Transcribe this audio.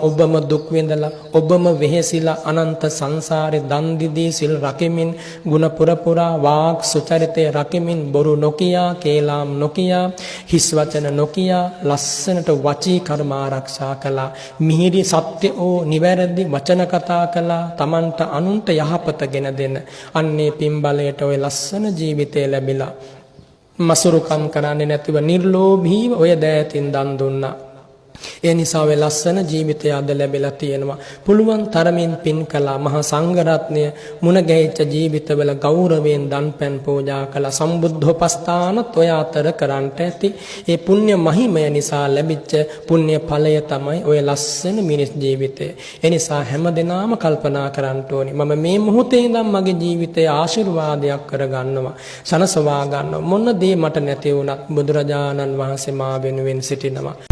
ඔබම දුක් විඳලා ඔබම වෙහෙසිලා අනන්ත සංසාරේ දන් දීදී සිල් රකිමින් ගුණ පුරපුරා වාක් සුචරිතේ රකිමින් බොරු නොකියා කේලාම් නොකියා හිස් වචන නොකියා ලස්සනට වචී කර්ම ආරක්ෂා කළා මිහිරි සත්‍ය ඕ නිවැරදි වචන කතා කළා තමන්ට අනුන්ට යහපත ගෙන දෙන අන්නේ පින් බලයට ඔය ලස්සන ජීවිතය ලැබිලා මසුරුකම් කරන්නේ නැතිව නිර්ලෝභීව ඔය දෑතින් දන් දුන්නා. ඒ නිසා ඔය ලස්සන ජීවිතය අද ලැබිලා තියෙනවා. පුළුවන් තරමින් පින් කළා. මහා සංඝරත්නය මුණ ගැහිච්ච ජීවිතවල ගෞරවයෙන් දන්පැන් පූජා කළා. සම්බුද්ධෝපස්ථානත් ඔය අතර කරන්ට ඇති. ඒ පුණ්‍ය මහිමය නිසා ලැබිච්ච පුණ්‍ය ඵලය තමයි ඔය ලස්සන මිනිස් ජීවිතය. ඒ නිසා හැමදෙනාම කල්පනා කරන්න ඕනි. මම මේ මොහොතේ ඉඳන් මගේ ජීවිතය ආශිර්වාදයක් කරගන්නවා. සනසවා ගන්නවා. මොන දේ මට නැති වුණත් බුදුරජාණන් වහන්සේ මා වෙනුවෙන් සිටිනවා.